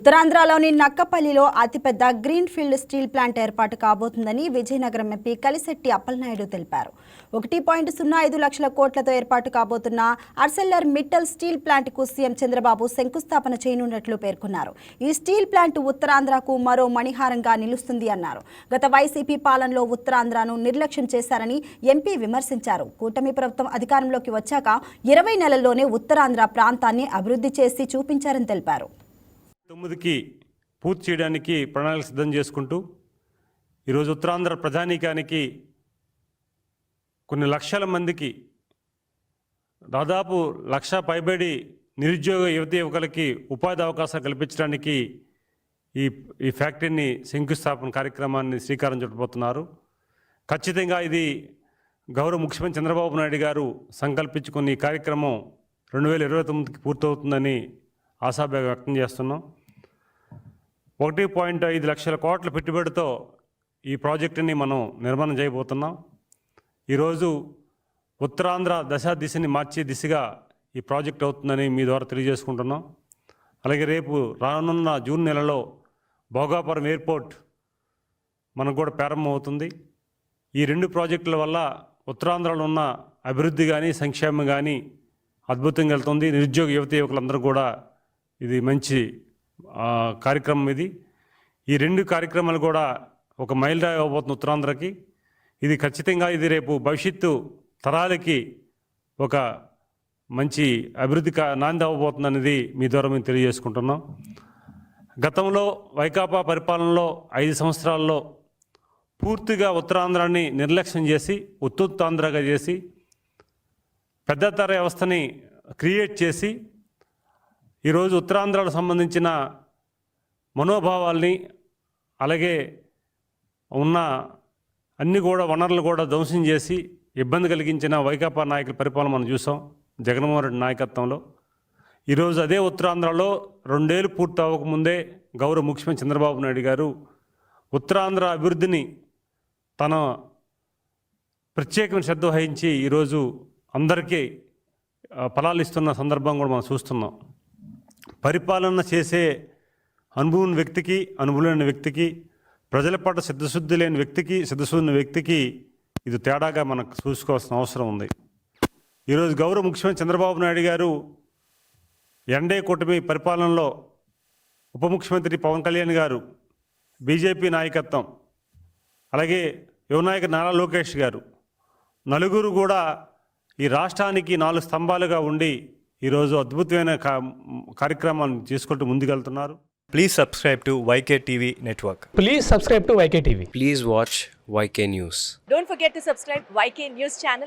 ఉత్తరాంధ్రలోని నక్కపల్లిలో అతిపెద్ద greenfield steel plant ఏర్పాటు కాబోతుందని Vizianagaram MP Kalisetti Appalanaidu తెలిపారు. 1.05 లక్షల కోట్లతో ఏర్పాటు కాబోతున్న ఆర్సెల్లర్ మిట్టల్ స్టీల్ ప్లాంట్కు సీఎం చంద్రబాబు శంకుస్థాపన చేయనున్నట్లు పేర్కొన్నారు. ఈ స్టీల్ ప్లాంట్ ఉత్తరాంధ్రకు మరో మణిహారంగా నిలుస్తుంది అన్నారు. గత వైసీపీ పాలనలో ఉత్తరాంధ్రను నిర్లక్ష్యం చేశారని ఎంపీ విమర్శించారు. కూటమి ప్రభుత్వం అధికారంలోకి వచ్చాక 20 నెలల్లోనే ఉత్తరాంధ్ర ప్రాంతాన్ని అభివృద్ధి చేసి చూపించారని తెలిపారు. 9కి పూర్తి చేయడానికి ప్రణాళిక సిద్ధం చేసుకుంటూ ఈరోజు ఉత్తరాంధ్ర ప్రజానీకానికి కొన్ని లక్షల మందికి దాదాపు 1,00,000 పైబడి నిరుద్యోగ యువకులకి ఉపాధి అవకాశాలు కల్పించడానికి ఈ ఫ్యాక్టరీని శంకుస్థాపన కార్యక్రమాన్ని శ్రీకారం చుట్టబోతున్నారు. ఖచ్చితంగా ఇది గౌరవ ముఖ్యమంత్రి చంద్రబాబు నాయుడు గారు సంకల్పించుకున్న ఈ కార్యక్రమం 2029కి పూర్తవుతుందని ఆశాభావం వ్యక్తం చేస్తున్నాం. 1.5 లక్షల కోట్ల పెట్టుబడితో ఈ ప్రాజెక్టుని మనం నిర్మాణం చేయబోతున్నాం. ఈరోజు ఉత్తరాంధ్ర దిశని మార్చే దిశగా ఈ ప్రాజెక్ట్ అవుతుందని మీ ద్వారా తెలియజేసుకుంటున్నాం. అలాగే రేపు రానున్న జూన్ నెలలో భోగాపురం ఎయిర్పోర్ట్ మనకు కూడా ప్రారంభమవుతుంది. ఈ 2 ప్రాజెక్టుల వల్ల ఉత్తరాంధ్రలో ఉన్న అభివృద్ధి కానీ సంక్షేమం కానీ అద్భుతంగా వెళ్తుంది. నిరుద్యోగ యువకులందరూ కూడా ఇది మంచి కార్యక్రమం. ఈ 2 కార్యక్రమాలు కూడా ఒక మైలురాయి అవ్వబోతుంది ఉత్తరాంధ్రకి. ఇది ఖచ్చితంగా ఇది రేపు భవిష్యత్తు తరాలకి ఒక మంచి అభివృద్ధి నాంది అవ్వబోతుంది అనేది మీ ద్వారా మేము తెలియజేసుకుంటున్నాం. గతంలో వైకాపా పరిపాలనలో 5 సంవత్సరాల్లో పూర్తిగా ఉత్తరాంధ్రాన్ని నిర్లక్ష్యం చేసి ఉత్తుత్తాంధ్రగా చేసి పెద్దతర వ్యవస్థని క్రియేట్ చేసి ఈరోజు ఉత్తరాంధ్రకు సంబంధించిన మనోభావాల్ని అలాగే ఉన్న అన్ని కూడా వనరులు కూడా ధ్వంసం చేసి ఇబ్బంది కలిగించిన వైకాపా నాయకుల పరిపాలన మనం చూసాం జగన్మోహన్ రెడ్డి నాయకత్వంలో. ఈరోజు అదే ఉత్తరాంధ్రలో 2 ఏళ్ళు పూర్తి అవ్వకముందే గౌరవ ముఖ్యమంత్రి చంద్రబాబు నాయుడు గారు ఉత్తరాంధ్ర అభివృద్ధిని తన ప్రత్యేకమైన శ్రద్ధ వహించి ఈరోజు అందరికీ ఫలాలు ఇస్తున్న సందర్భం కూడా మనం చూస్తున్నాం. పరిపాలన చేసే అనుభవం వ్యక్తికి, అనుభవం లేని వ్యక్తికి, ప్రజల పట్ల సిద్ధశుద్ధి లేని వ్యక్తికి, సిద్ధశుద్ధి వ్యక్తికి ఇది తేడాగా మనకు చూసుకోవాల్సిన అవసరం ఉంది. ఈరోజు గౌరవ ముఖ్యమంత్రి చంద్రబాబు నాయుడు గారు ఎన్డీఏ కూటమి పరిపాలనలో ఉప ముఖ్యమంత్రి పవన్ కళ్యాణ్ గారు, బీజేపీ నాయకత్వం, అలాగే యువ నాయకుడు నారా లోకేష్ గారు నలుగురు కూడా ఈ రాష్ట్రానికి 4 స్తంభాలుగా ఉండి ఈరోజు అద్భుతమైన కార్యక్రమాన్ని చేసుకుంటూ ముందుకెళ్తున్నారు. Please subscribe to YK TV Network. Please subscribe to YK TV. Please watch YK News. Don't forget to subscribe YK News channel.